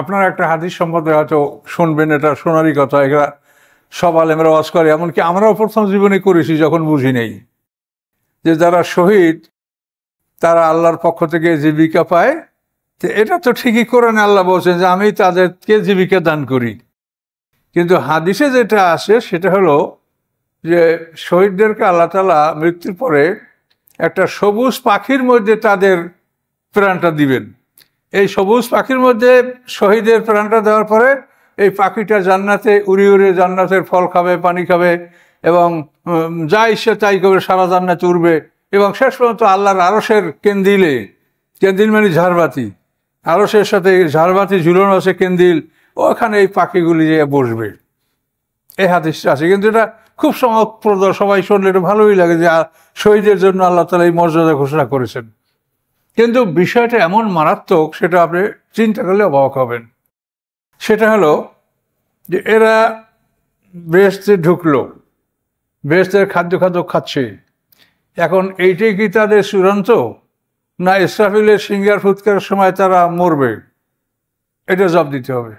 আপনারা একটা হাদিস সম্পর্কে হয়তো শুনবেন, এটা সোনারি কথা, এগুলা সব আলেমরা ওয়াজ করে, এমনকি আমরাও প্রথম জীবনে করেছি যখন বুঝি নেই, যে যারা শহীদ তারা আল্লাহর পক্ষ থেকে জীবিকা পায়। তো এটা তো ঠিকই কোরআনে আল্লাহ বলছেন যে আমি তাদেরকে জীবিকা দান করি, কিন্তু হাদিসে যেটা আসে সেটা হলো যে শহীদদেরকে আল্লাহ তাআলা মৃত্যুর পরে একটা সবুজ পাখির মধ্যে তাদের প্রাণটা দিবেন। এই সবুজ পাখির মধ্যে শহীদের প্রাণটা দেওয়ার পরে এই পাখিটা জান্নাতে উড়ে উড়ে জান্নাতের ফল খাবে, পানি খাবে, এবং যা ইচ্ছে তাই করবে, সারা জান্নাতে উড়বে, এবং শেষ পর্যন্ত আল্লাহর আরশের কেন্দিলে, কেন্দিল মানে ঝাড়বাতি, আরশের সাথে ঝাড়বাতি ঝুলানো আছে কেন্দিল, ওখানে এই পাখিগুলি যেয়ে বসবে। এই হাদিসটা আছে, কিন্তু এটা খুব চমকপ্রদ, সবাই শুনলে এটা ভালোই লাগে যে শহীদের জন্য আল্লাহ তাআলা এই মর্যাদা ঘোষণা করেছেন। কিন্তু বিষয়টা এমন মারাত্মক, সেটা আপনি চিন্তা করলে অবাক হবেন। সেটা হলো যে এরা বেহেশতে ঢুকলো, বেহেশতের খাদ্য খাচ্ছে, এখন এইটাই কি তাদের চূড়ান্ত, না ইসরাফিলের সিঙ্গার ফুৎকারের সময় তারা মরবে? এটা জবাব দিতে হবে।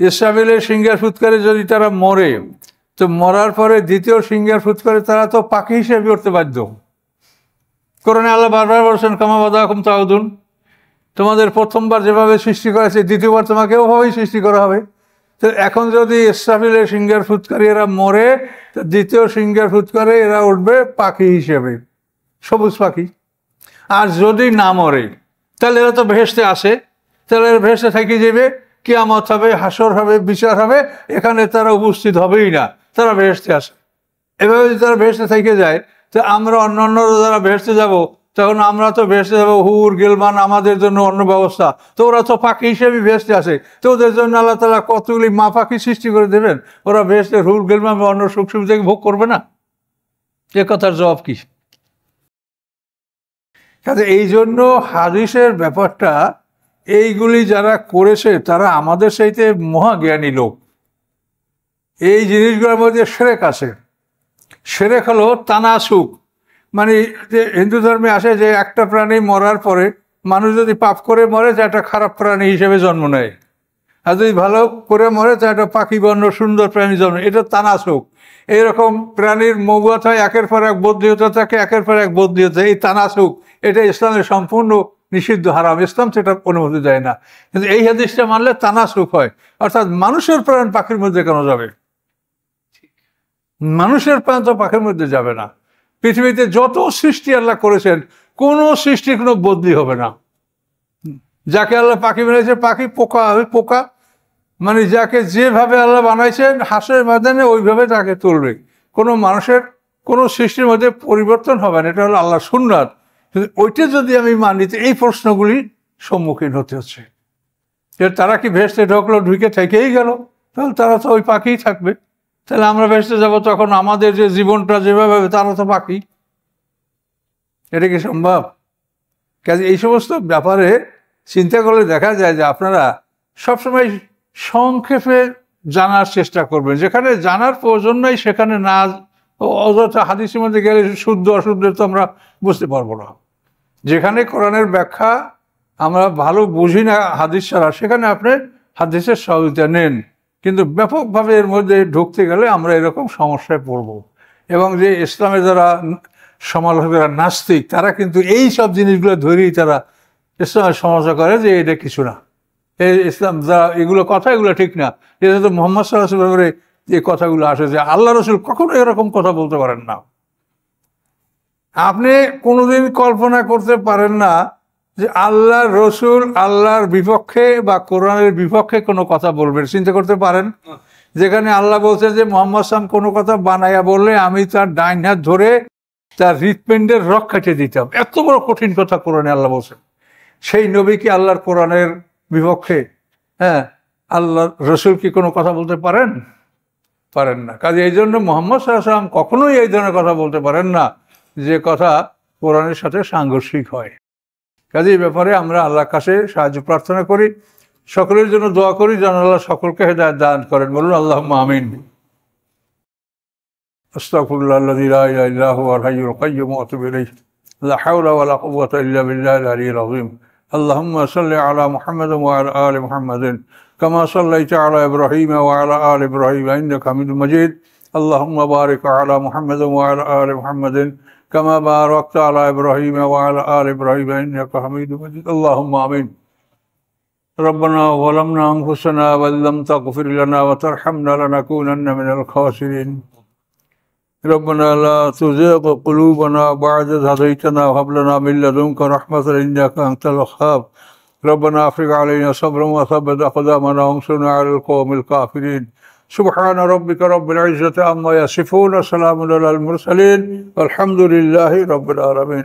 ইসরাফিলের সিঙ্গার ফুৎকারে যদি তারা মরে, তো মরার পরে দ্বিতীয় সিঙ্গার ফুৎকারে তারা তো পাখি হিসেবে করতে বাধ্য। কোরআনে আল্লাহ বারবার বলছেন কামা বাদাকুম তাউদুন, তোমাদের প্রথমবার যেভাবে সৃষ্টি করেছে দ্বিতীয়বার তোমাকে ওভাবেই সৃষ্টি করা হবে। তো এখন যদি ইসরাফিলের সিঙ্গার ফুৎকারে এরা মরে, তো দ্বিতীয় সিঙ্গার ফুৎকারে এরা উঠবে পাখি হিসেবে, সবুজ পাখি। আর যদি না মরে, তাহলে এরা তো ভেসতে আসে, তাহলে এরা ভেসতে থেকে যাবে, কিয়ামত হবে, হাসর হবে, বিচার হবে, এখানে তারা উপস্থিত হবেই না, তারা ভেসতে আসে। এভাবে যদি তারা ভেসতে থেকে যায়, তো আমরা অন্যান্যরা যারা ভেসতে যাব, তখন আমরা তো ভেসতে যাবো হুর গেলমান, আমাদের জন্য অন্য ব্যবস্থা। তো ওরা তো পাখি হিসেবে ভেসতে আসে, তো ওদের জন্য আল্লাহ তাআলা কতগুলি মা পাখি সৃষ্টি করে দেবেন, ওরা ভেসতে হুর গেলমান বা অন্য সুখ সুবিধা ভোগ করবে না? এ কথার জবাব কি? কাজে এই জন্য হাদিসের ব্যাপারটা, এইগুলি যারা করেছে তারা আমাদের চাইতে মহাজ্ঞানী লোক। এই জিনিসগুলোর মধ্যে শিরক আছে। শিরক হলো তানাসুক, মানে যে হিন্দু ধর্মে আসে যে একটা প্রাণী মরার পরে মানুষ যদি পাপ করে মরে, তা একটা খারাপ প্রাণী হিসেবে জন্ম নেয়, আর যদি ভালো করে মরে, তা একটা পাখি বর্ণ সুন্দর প্রাণী জন্ম। এটা তানাসুক। এইরকম প্রাণীর মৌবত হয়, একের পর এক বদলি হতে থাকে, একের পর এক বদলি হতে। এই তানাসুক, এটা ইসলামের সম্পূর্ণ নিষিদ্ধ, হারাম, ইসলাম সেটা অনুমতি দেয় না। কিন্তু এই হাদিসটা মানলে তানাসুক হয়, অর্থাৎ মানুষের প্রাণ পাখির মধ্যে কেন যাবে? মানুষের প্রাণ তো পাখির মধ্যে যাবে না। পৃথিবীতে যত সৃষ্টি আল্লাহ করেছেন, কোনো সৃষ্টির কোনো বদলি হবে না। যাকে আল্লাহ পাখি বানিয়েছে, পাখি, পোকা হবে পোকা, মানে যাকে যেভাবে আল্লাহ বানাইছেন হাসরের ময়দানে ওইভাবে তাকে তুলবে। কোনো মানুষের কোনো সৃষ্টির মধ্যে পরিবর্তন হবে না, এটা হলো আল্লাহর সুন্নাত। ওইটা যদি আমি মানি, তো এই প্রশ্নগুলি সম্মুখীন হতে হচ্ছে যে তারা কি ভেসতে ঢুকলো, ঢুকে থেকেই গেল, তাহলে তারা তো ওই পাখিই থাকবে। তাহলে আমরা ভেসতে যাব, তখন আমাদের যে জীবনটা যেভাবে হবে, তারা তো পাখি। এটা কি সম্ভব? কাজে এই সমস্ত ব্যাপারে চিন্তা করলে দেখা যায় যে আপনারা সবসময় সংক্ষেপে জানার চেষ্টা করবেন। যেখানে জানার প্রয়োজন নাই সেখানে না অযথা হাদিসের মধ্যে গেলে শুদ্ধ অশুদ্ধ তো আমরা বুঝতে পারবো না। যেখানে কোরআনের ব্যাখ্যা আমরা ভালো বুঝি না হাদিস ছাড়া, সেখানে আপনি হাদিসের সহযোগিতা নেন। কিন্তু ব্যাপকভাবে এর মধ্যে ঢুকতে গেলে আমরা এরকম সমস্যায় পড়ব। এবং যে ইসলামের যারা সমালোচকরা নাস্তিক, তারা কিন্তু এই সব জিনিসগুলো ধরেই তারা ইসলামের সমালোচনা করে যে এটা কিছু না, এই ইসলাম যা এগুলো কথা, এগুলো ঠিক না। এটা তো মুহাম্মদ সাল্লাল্লাহু আলাইহি ওয়াসাল্লামের যে কথাগুলো আসে, যে আল্লাহ রসুল কখনো এরকম কথা বলতে পারেন না। আপনি কোনোদিন কল্পনা করতে পারেন না যে আল্লাহর রসুল আল্লাহর বিপক্ষে বা কোরআনের বিপক্ষে কোনো কথা বলবেন। চিন্তা করতে পারেন? যেখানে আল্লাহ বলছে যে মুহাম্মদ সাল্লাল্লাহু আলাইহি ওয়াসাল্লাম কোনো কথা বানাইয়া বললে আমি তার ডাইন হাত ধরে তার হৃৎপিণ্ডের রক কেটে দিতাম। এত বড় কঠিন কথা কোরআনে আল্লাহ বলছেন। সেই নবী কি আল্লাহর কোরআনের বিপক্ষে? হ্যাঁ, আল্লাহ রসুল কি কোনো কথা বলতে পারেন? পারেন না। কাজে এই জন্য মুহাম্মদ সাল্লাল্লাহু আলাইহি ওয়াসাল্লাম কখনোই এই ধরনের কথা বলতে পারেন না যে কথা কোরআনের সাথে সাংঘর্ষিক হয়। কাজে এই ব্যাপারে আমরা আল্লাহর কাছে সাহায্য প্রার্থনা করি, সকলের জন্য দোয়া করি যেন আল্লাহ সকলকে হেদায়েত দান করেন। বলুন আল্লাহুম্মা আমিন। আস্তাগফিরুল্লাহাল্লাযী লা ইলাহা ইল্লা হুয়াল হাইয়ুল কাইয়্যুম ওয়া আতুবু ইলাইহি। লা হাওলা ওয়া লা কুওয়াতা ইল্লা বিল্লাহিল আলিয়্যিল আযীম। اللهم صل على محمد وعلى آل محمد كما صليت على إبراهيم وعلى آل إبراهيم إنك حميد مجيد اللهم بارك على محمد وعلى آل محمد كما باركت على إبراهيم وعلى آل إبراهيم إنك حميد مجيد اللهم آمين ربنا ظلمنا أنفسنا وإن لم تغفر لنا وترحمنا لنكونن من الخاسرين ربنا لا تزغ قلوبنا بعد إذ هديتنا وهب لنا من لدنك رحمة إنك أنت الوهاب ربنا أفرغ علينا صبرا وثبت أقدامنا وانصرنا على القوم الكافرين سبحان ربك رب العزة عما يصفون وسلام على المرسلين والحمد لله رب العالمين